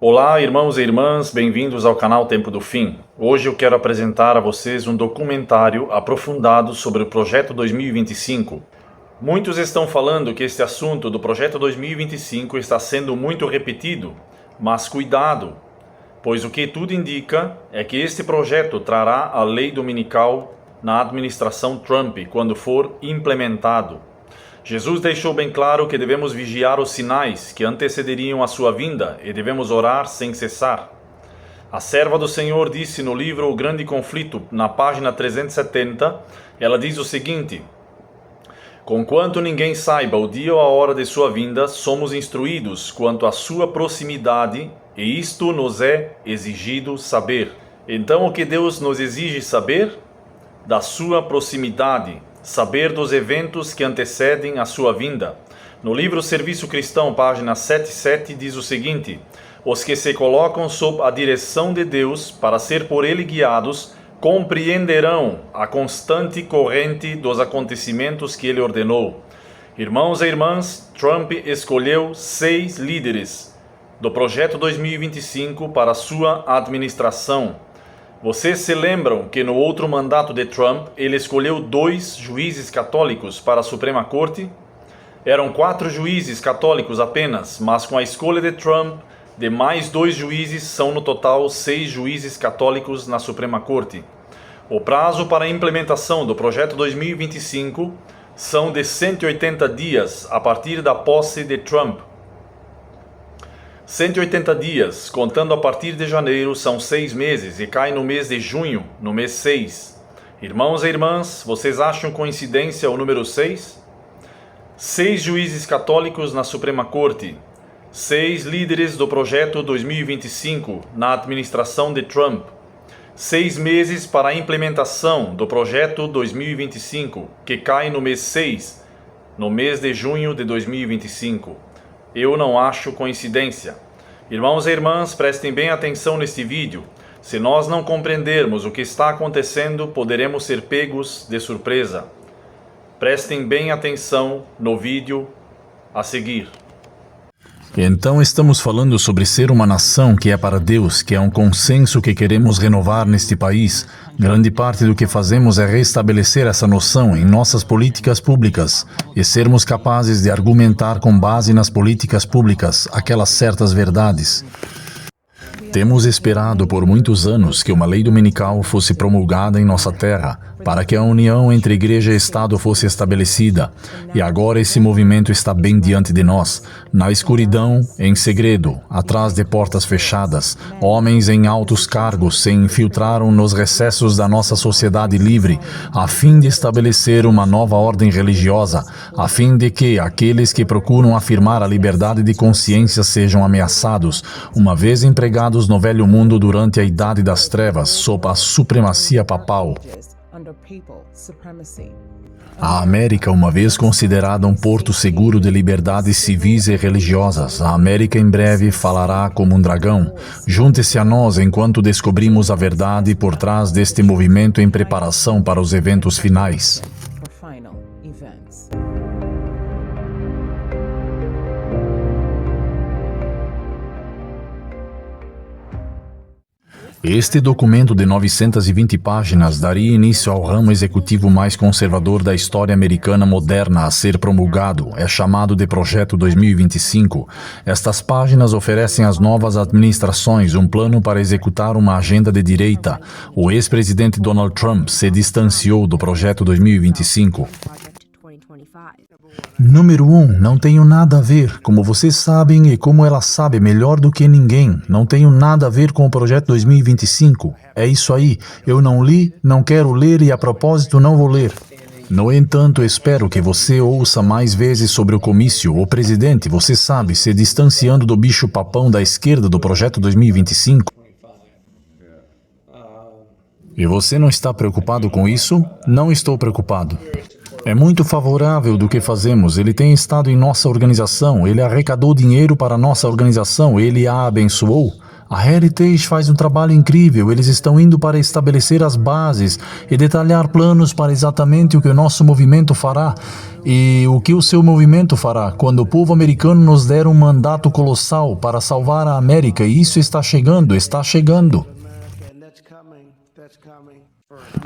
Olá, irmãos e irmãs, bem-vindos ao canal Tempo do Fim. Hoje eu quero apresentar a vocês um documentário aprofundado sobre o Projeto 2025. Muitos estão falando que este assunto do Projeto 2025 está sendo muito repetido, mas cuidado, pois o que tudo indica é que este projeto trará a lei dominical na administração Trump quando for implementado. Jesus deixou bem claro que devemos vigiar os sinais que antecederiam a sua vinda e devemos orar sem cessar. A serva do Senhor disse no livro O Grande Conflito, na página 370, ela diz o seguinte: conquanto ninguém saiba o dia ou a hora de sua vinda, somos instruídos quanto à sua proximidade, e isto nos é exigido saber. Então o que Deus nos exige saber? Da sua proximidade. Saber dos eventos que antecedem a sua vinda. No livro Serviço Cristão, página 77, diz o seguinte: os que se colocam sob a direção de Deus para ser por Ele guiados, compreenderão a constante corrente dos acontecimentos que Ele ordenou. Irmãos e irmãs, Trump escolheu 6 líderes do Projeto 2025 para a sua administração. Vocês se lembram que no outro mandato de Trump, ele escolheu 2 juízes católicos para a Suprema Corte? Eram 4 juízes católicos apenas, mas com a escolha de Trump, de mais 2 juízes, são no total 6 juízes católicos na Suprema Corte. O prazo para a implementação do Projeto 2025 são de 180 dias a partir da posse de Trump. 180 dias, contando a partir de janeiro, são 6 meses e cai no mês de junho, no mês 6. Irmãos e irmãs, vocês acham coincidência o número 6? 6 juízes católicos na Suprema Corte, 6 líderes do Projeto 2025 na administração de Trump, 6 meses para a implementação do Projeto 2025, que cai no mês 6, no mês de junho de 2025. Eu não acho coincidência. Irmãos e irmãs, prestem bem atenção neste vídeo. Se nós não compreendermos o que está acontecendo, poderemos ser pegos de surpresa. Prestem bem atenção no vídeo a seguir. Então estamos falando sobre ser uma nação que é para Deus, que é um consenso que queremos renovar neste país. Grande parte do que fazemos é restabelecer essa noção em nossas políticas públicas e sermos capazes de argumentar com base nas políticas públicas aquelas certas verdades. Temos esperado por muitos anos que uma lei dominical fosse promulgada em nossa terra, para que a união entre igreja e Estado fosse estabelecida. E agora esse movimento está bem diante de nós, na escuridão, em segredo, atrás de portas fechadas. Homens em altos cargos se infiltraram nos recessos da nossa sociedade livre, a fim de estabelecer uma nova ordem religiosa, a fim de que aqueles que procuram afirmar a liberdade de consciência sejam ameaçados, uma vez empregados no velho mundo durante a Idade das Trevas, sob a supremacia papal. A América, uma vez considerada um porto seguro de liberdades civis e religiosas, a América em breve falará como um dragão. Junte-se a nós enquanto descobrimos a verdade por trás deste movimento em preparação para os eventos finais. Este documento de 920 páginas daria início ao ramo executivo mais conservador da história americana moderna a ser promulgado. É chamado de Projeto 2025. Estas páginas oferecem às novas administrações um plano para executar uma agenda de direita. O ex-presidente Donald Trump se distanciou do Projeto 2025. Número 1, não tenho nada a ver. Como vocês sabem e como ela sabe melhor do que ninguém, não tenho nada a ver com o Projeto 2025. É isso aí. Eu não li, não quero ler e, a propósito, não vou ler. No entanto, espero que você ouça mais vezes sobre o comício. O presidente, você sabe, se distanciando do bicho papão da esquerda do Projeto 2025. E você não está preocupado com isso? Não estou preocupado. É muito favorável do que fazemos. Ele tem estado em nossa organização, ele arrecadou dinheiro para nossa organização, ele a abençoou. A Heritage faz um trabalho incrível, eles estão indo para estabelecer as bases e detalhar planos para exatamente o que o nosso movimento fará. E o que o seu movimento fará quando o povo americano nos der um mandato colossal para salvar a América, e isso está chegando, está chegando.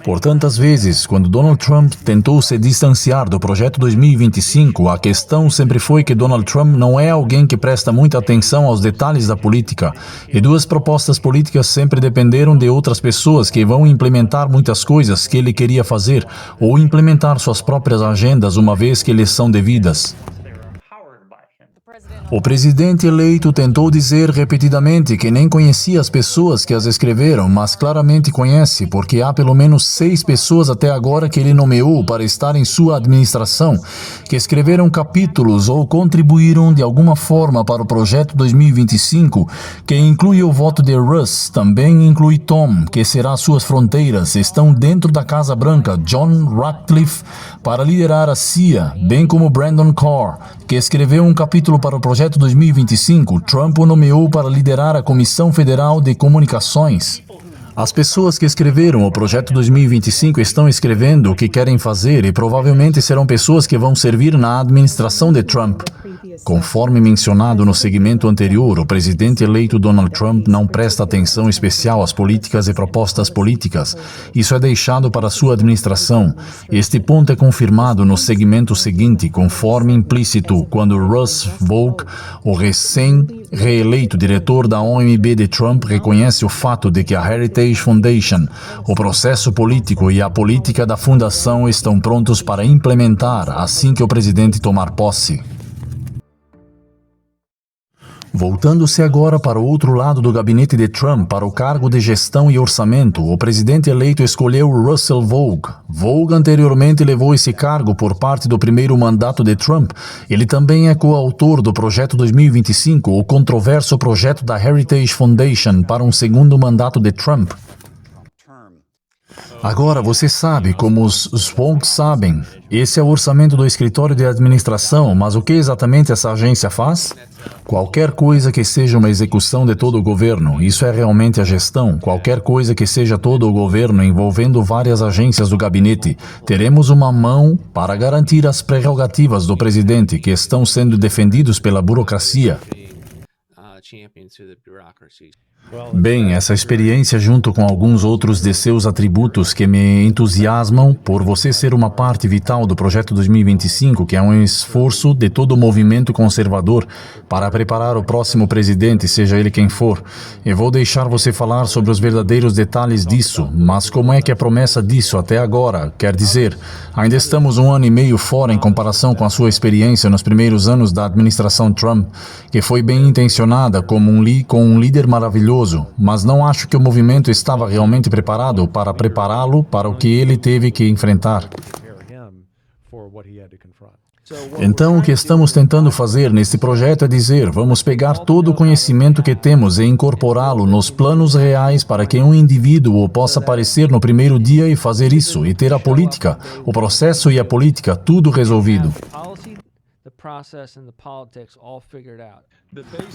Por tantas vezes, quando Donald Trump tentou se distanciar do projeto 2025, a questão sempre foi que Donald Trump não é alguém que presta muita atenção aos detalhes da política, e duas propostas políticas sempre dependeram de outras pessoas que vão implementar muitas coisas que ele queria fazer, ou implementar suas próprias agendas uma vez que lhes são devidas. O presidente eleito tentou dizer repetidamente que nem conhecia as pessoas que as escreveram, mas claramente conhece, porque há pelo menos 6 pessoas até agora que ele nomeou para estar em sua administração, que escreveram capítulos ou contribuíram de alguma forma para o projeto 2025, que inclui o voto de Russ, também inclui Tom, que será suas fronteiras, estão dentro da Casa Branca, John Ratcliffe, para liderar a CIA, bem como Brandon Carr, que escreveu um capítulo para o projeto 2025, Trump o nomeou para liderar a Comissão Federal de Comunicações. As pessoas que escreveram o projeto 2025 estão escrevendo o que querem fazer e provavelmente serão pessoas que vão servir na administração de Trump. Conforme mencionado no segmento anterior, o presidente eleito Donald Trump não presta atenção especial às políticas e propostas políticas. Isso é deixado para sua administração. Este ponto é confirmado no segmento seguinte, conforme implícito, quando Russ Vought, o recém-reeleito diretor da OMB de Trump, reconhece o fato de que a Heritage Foundation, o processo político e a política da fundação estão prontos para implementar assim que o presidente tomar posse. Voltando-se agora para o outro lado do gabinete de Trump, para o cargo de gestão e orçamento, o presidente eleito escolheu Russell Vought. Vought anteriormente levou esse cargo por parte do primeiro mandato de Trump. Ele também é coautor do projeto 2025, o controverso projeto da Heritage Foundation para um segundo mandato de Trump. Agora, você sabe, como os Vought sabem, esse é o orçamento do escritório de administração, mas o que exatamente essa agência faz? Qualquer coisa que seja uma execução de todo o governo, isso é realmente a gestão. Qualquer coisa que seja todo o governo envolvendo várias agências do gabinete, teremos uma mão para garantir as prerrogativas do presidente que estão sendo defendidos pela burocracia. Bem, essa experiência junto com alguns outros de seus atributos que me entusiasmam por você ser uma parte vital do projeto 2025, que é um esforço de todo o movimento conservador para preparar o próximo presidente, seja ele quem for. Eu vou deixar você falar sobre os verdadeiros detalhes disso, mas como é que a promessa disso até agora, quer dizer, ainda estamos 1 ano e meio fora em comparação com a sua experiência nos primeiros anos da administração Trump, que foi bem intencionada com um líder maravilhoso, mas não acho que o movimento estava realmente preparado para prepará-lo para o que ele teve que enfrentar. Então, o que estamos tentando fazer neste projeto é dizer, vamos pegar todo o conhecimento que temos e incorporá-lo nos planos reais para que um indivíduo possa aparecer no primeiro dia e fazer isso, e ter a política, o processo e a política, tudo resolvido.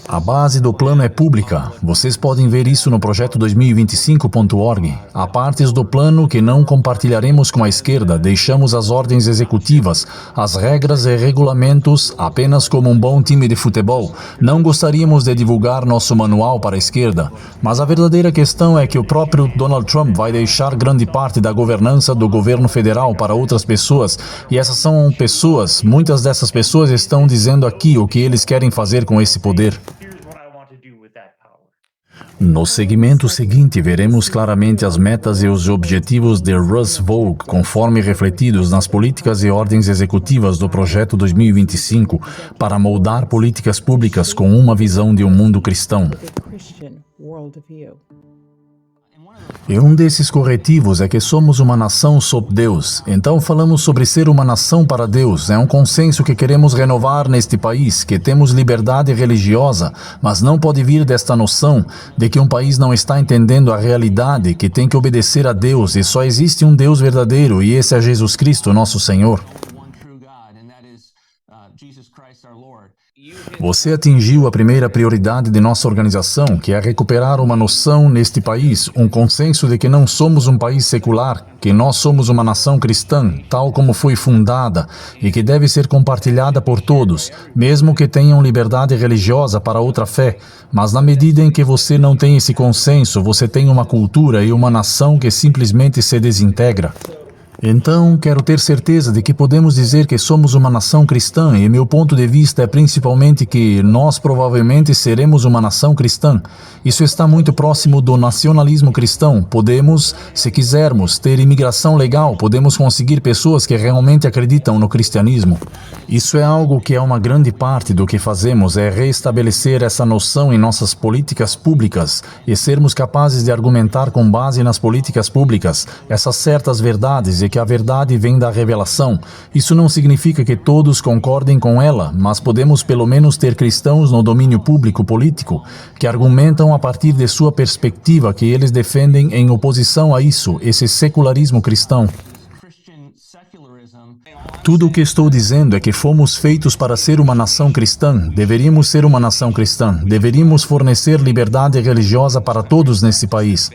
A base do plano é pública. Vocês podem ver isso no projeto 2025.org. Há partes do plano que não compartilharemos com a esquerda. Deixamos as ordens executivas, as regras e regulamentos apenas como um bom time de futebol. Não gostaríamos de divulgar nosso manual para a esquerda. Mas a verdadeira questão é que o próprio Donald Trump vai deixar grande parte da governança do governo federal para outras pessoas. E essas são pessoas, muitas dessas pessoas estão dizendo aqui o que eles querem fazer com esse poder. No segmento seguinte, veremos claramente as metas e os objetivos de Russ Vought, conforme refletidos nas políticas e ordens executivas do projeto 2025, para moldar políticas públicas com uma visão de um mundo cristão. E um desses corretivos é que somos uma nação sob Deus. Então falamos sobre ser uma nação para Deus. É um consenso que queremos renovar neste país, que temos liberdade religiosa, mas não pode vir desta noção de que um país não está entendendo a realidade, que tem que obedecer a Deus, e só existe um Deus verdadeiro, e esse é Jesus Cristo, nosso Senhor. Você atingiu a primeira prioridade de nossa organização, que é recuperar uma noção neste país, um consenso de que não somos um país secular, que nós somos uma nação cristã, tal como foi fundada, e que deve ser compartilhada por todos, mesmo que tenham liberdade religiosa para outra fé. Mas na medida em que você não tem esse consenso, você tem uma cultura e uma nação que simplesmente se desintegra. Então, quero ter certeza de que podemos dizer que somos uma nação cristã, e meu ponto de vista é principalmente que nós provavelmente seremos uma nação cristã. Isso está muito próximo do nacionalismo cristão. Podemos, se quisermos, ter imigração legal, podemos conseguir pessoas que realmente acreditam no cristianismo. Isso é algo que é uma grande parte do que fazemos, é reestabelecer essa noção em nossas políticas públicas e sermos capazes de argumentar com base nas políticas públicas essas certas verdades e que a verdade vem da revelação. Isso não significa que todos concordem com ela, mas podemos pelo menos ter cristãos no domínio público político que argumentam a partir de sua perspectiva que eles defendem em oposição a isso, esse secularismo cristão. Tudo o que estou dizendo é que fomos feitos para ser uma nação cristã, deveríamos ser uma nação cristã, deveríamos fornecer liberdade religiosa para todos nesse país,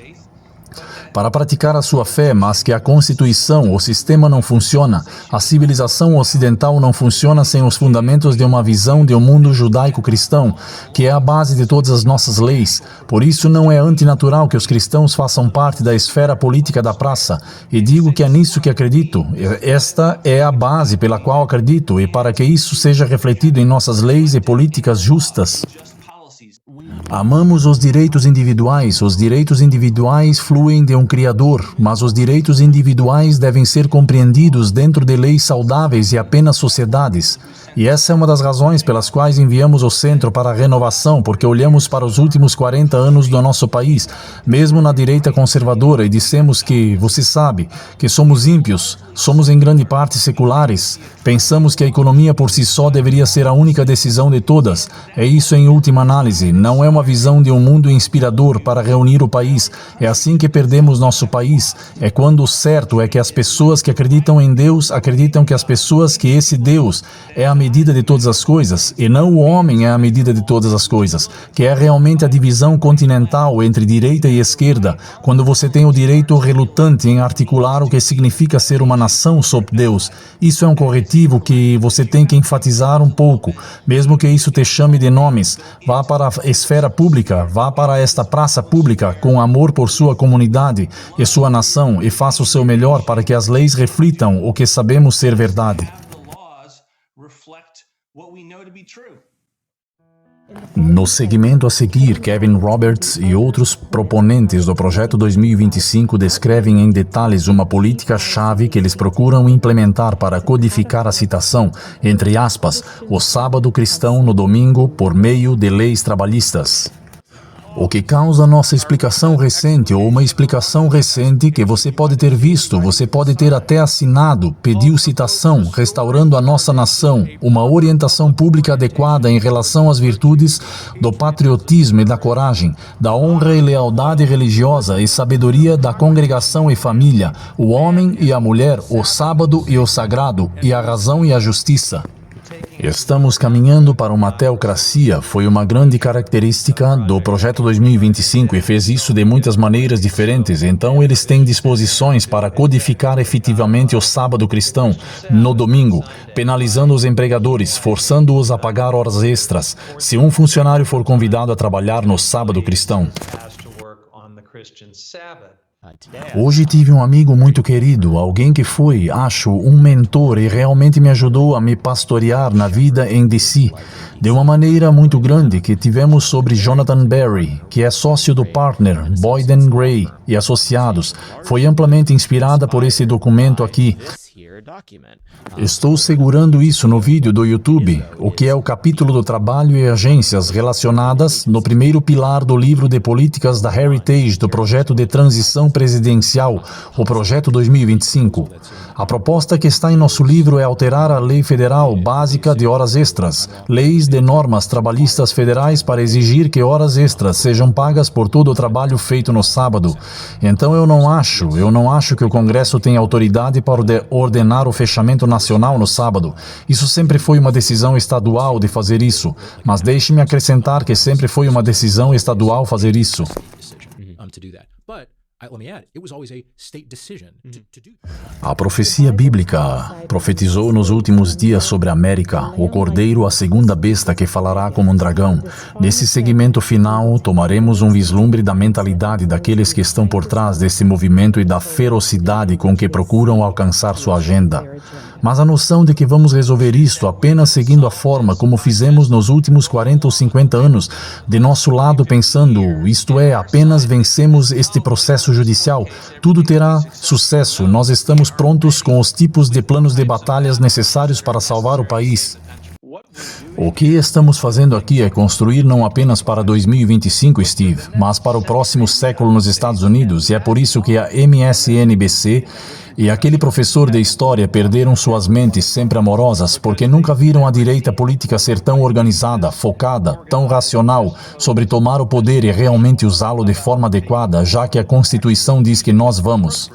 para praticar a sua fé, mas que a Constituição, o sistema não funciona, a civilização ocidental não funciona sem os fundamentos de uma visão de um mundo judaico-cristão, que é a base de todas as nossas leis. Por isso não é antinatural que os cristãos façam parte da esfera política da praça, e digo que é nisso que acredito. Esta é a base pela qual acredito, e para que isso seja refletido em nossas leis e políticas justas. Amamos os direitos individuais. Os direitos individuais fluem de um Criador, mas os direitos individuais devem ser compreendidos dentro de leis saudáveis e apenas sociedades. E essa é uma das razões pelas quais enviamos o Centro para a Renovação, porque olhamos para os últimos 40 anos do nosso país, mesmo na direita conservadora, e dissemos que, você sabe, que somos ímpios, somos em grande parte seculares, pensamos que a economia por si só deveria ser a única decisão de todas. É isso em última análise, não é uma visão de um mundo inspirador para reunir o país. É assim que perdemos nosso país. É quando o certo é que as pessoas que acreditam em Deus acreditam que as pessoas que esse Deus é a medida de todas as coisas, e não o homem é a medida de todas as coisas, que é realmente a divisão continental entre direita e esquerda, quando você tem o direito relutante em articular o que significa ser uma nação sob Deus. Isso é um corretivo que você tem que enfatizar um pouco, mesmo que isso te chame de nomes. Vá para a esfera pública, vá para esta praça pública com amor por sua comunidade e sua nação, e faça o seu melhor para que as leis reflitam o que sabemos ser verdade. No segmento a seguir, Kevin Roberts e outros proponentes do Projeto 2025 descrevem em detalhes uma política-chave que eles procuram implementar para codificar a citação, entre aspas, o sábado cristão no domingo por meio de leis trabalhistas. O que causa nossa explicação recente, ou uma explicação recente que você pode ter visto, você pode ter até assinado, pediu citação, restaurando a nossa nação, uma orientação pública adequada em relação às virtudes do patriotismo e da coragem, da honra e lealdade religiosa e sabedoria da congregação e família, o homem e a mulher, o sábado e o sagrado, e a razão e a justiça. Estamos caminhando para uma teocracia. Foi uma grande característica do Projeto 2025 e fez isso de muitas maneiras diferentes. Então eles têm disposições para codificar efetivamente o sábado cristão no domingo, penalizando os empregadores, forçando-os a pagar horas extras, se um funcionário for convidado a trabalhar no sábado cristão. Hoje tive um amigo muito querido, alguém que foi, acho, um mentor e realmente me ajudou a me pastorear na vida em DC, de uma maneira muito grande que tivemos sobre Jonathan Berry, que é sócio do partner Boyden Gray e Associados. Foi amplamente inspirada por esse documento aqui. Estou segurando isso no vídeo do YouTube, o que é o capítulo do trabalho e agências relacionadas no primeiro pilar do livro de políticas da Heritage do projeto de transição presidencial, o Projeto 2025. A proposta que está em nosso livro é alterar a Lei Federal Básica de Horas Extras, leis de normas trabalhistas federais para exigir que horas extras sejam pagas por todo o trabalho feito no sábado. Então eu não acho que o Congresso tem autoridade para ordenar ordenar o fechamento nacional no sábado. Isso sempre foi uma decisão estadual de fazer isso. Mas deixe-me acrescentar que sempre foi uma decisão estadual fazer isso. A profecia bíblica profetizou nos últimos dias sobre a América, o cordeiro, a segunda besta que falará como um dragão. Nesse segmento final, tomaremos um vislumbre da mentalidade daqueles que estão por trás desse movimento e da ferocidade com que procuram alcançar sua agenda. Mas a noção de que vamos resolver isto apenas seguindo a forma como fizemos nos últimos 40 ou 50 anos, de nosso lado pensando, isto é, apenas vencemos este processo judicial, tudo terá sucesso, nós estamos prontos com os tipos de planos de batalhas necessários para salvar o país. O que estamos fazendo aqui é construir não apenas para 2025, Steve, mas para o próximo século nos Estados Unidos, e é por isso que a MSNBC e aquele professor de história perderam suas mentes sempre amorosas, porque nunca viram a direita política ser tão organizada, focada, tão racional sobre tomar o poder e realmente usá-lo de forma adequada, já que a Constituição diz que nós vamos.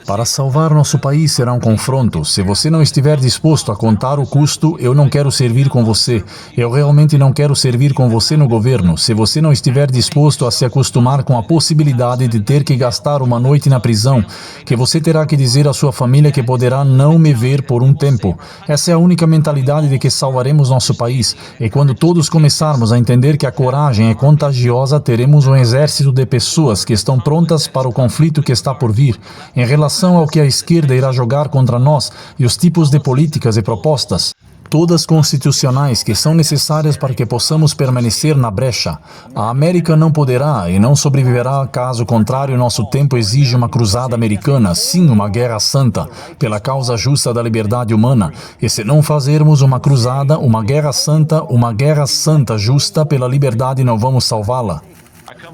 Para salvar nosso país será um confronto. Se você não estiver disposto a contar o custo, eu não quero servir com você. Eu realmente não quero servir com você no governo. Se você não estiver disposto a se acostumar com a possibilidade de ter que gastar uma noite na prisão, que você terá que dizer à sua família que poderá não me ver por um tempo. Essa é a única mentalidade de que salvaremos nosso país. E quando todos começarmos a entender que a coragem é contagiosa, teremos um exército de pessoas que estão prontas para o conflito que está por vir. Em relação ao que a esquerda irá jogar contra nós e os tipos de políticas e propostas, todas constitucionais que são necessárias para que possamos permanecer na brecha. A América não poderá e não sobreviverá caso contrário nosso tempo exige uma cruzada americana, sim, uma guerra santa, pela causa justa da liberdade humana. E se não fazermos uma cruzada, uma guerra santa justa pela liberdade, não vamos salvá-la.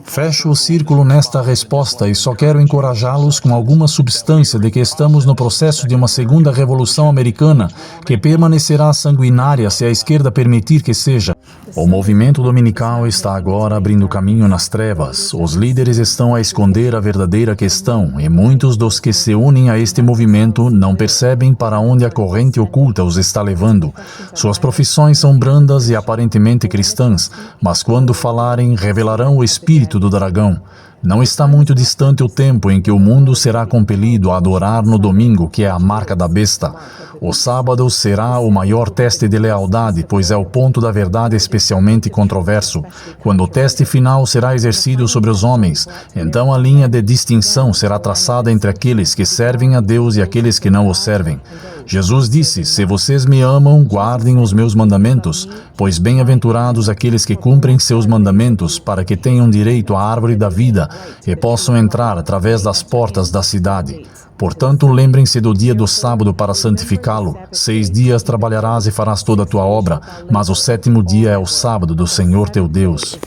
Fecho o círculo nesta resposta e só quero encorajá-los com alguma substância de que estamos no processo de uma segunda revolução americana que permanecerá sanguinária se a esquerda permitir que seja. O movimento dominical está agora abrindo caminho nas trevas. Os líderes estão a esconder a verdadeira questão e muitos dos que se unem a este movimento não percebem para onde a corrente oculta os está levando. Suas profissões são brandas e aparentemente cristãs, mas quando falarem, revelarão o espírito do dragão. Não está muito distante o tempo em que o mundo será compelido a adorar no domingo, que é a marca da besta. O sábado será o maior teste de lealdade, pois é o ponto da verdade especialmente controverso. Quando o teste final será exercido sobre os homens, então a linha de distinção será traçada entre aqueles que servem a Deus e aqueles que não o servem. Jesus disse: "Se vocês me amam, guardem os meus mandamentos, pois bem-aventurados aqueles que cumprem seus mandamentos, para que tenham direito à árvore da vida e possam entrar através das portas da cidade. Portanto, lembrem-se do dia do sábado para santificá-lo. 6 dias trabalharás e farás toda a tua obra, mas o 7º dia é o sábado do Senhor teu Deus."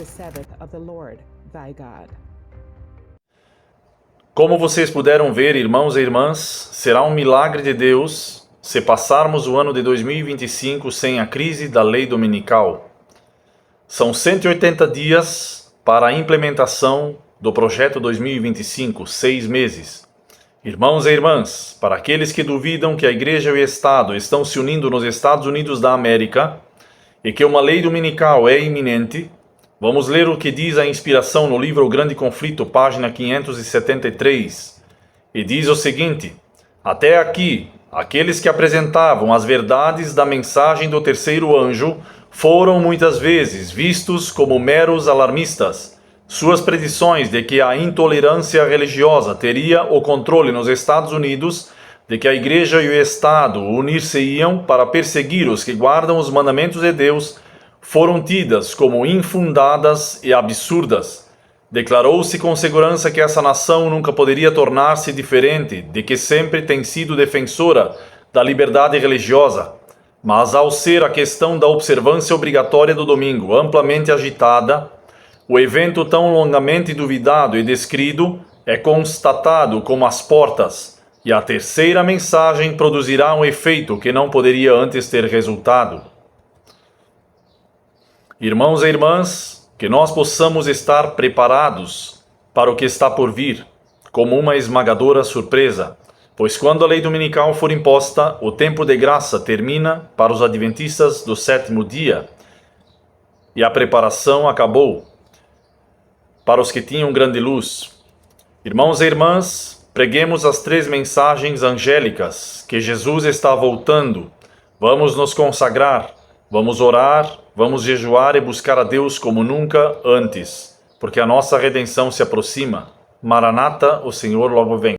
Como vocês puderam ver, irmãos e irmãs, será um milagre de Deus se passarmos o ano de 2025 sem a crise da lei dominical. São 180 dias para a implementação do projeto 2025, 6 meses. Irmãos e irmãs, para aqueles que duvidam que a Igreja e o Estado estão se unindo nos Estados Unidos da América e que uma lei dominical é iminente, vamos ler o que diz a inspiração no livro O Grande Conflito, página 573. E diz o seguinte: "Até aqui, aqueles que apresentavam as verdades da mensagem do terceiro anjo foram muitas vezes vistos como meros alarmistas. Suas predições de que a intolerância religiosa teria o controle nos Estados Unidos, de que a Igreja e o Estado unir-se-iam para perseguir os que guardam os mandamentos de Deus, foram tidas como infundadas e absurdas. Declarou-se com segurança que essa nação nunca poderia tornar-se diferente, de que sempre tem sido defensora da liberdade religiosa. Mas ao ser a questão da observância obrigatória do domingo amplamente agitada, o evento tão longamente duvidado e descrido é constatado como às portas, e a terceira mensagem produzirá um efeito que não poderia antes ter resultado." Irmãos e irmãs, que nós possamos estar preparados para o que está por vir, como uma esmagadora surpresa, Pois quando a lei dominical for imposta, o tempo de graça termina para os adventistas do sétimo dia, e a preparação acabou para os que tinham grande luz. Irmãos e irmãs, preguemos as 3 mensagens angélicas, que Jesus está voltando. Vamos nos consagrar, vamos orar, vamos jejuar e buscar a Deus como nunca antes, porque a nossa redenção se aproxima. Maranata, o Senhor logo vem.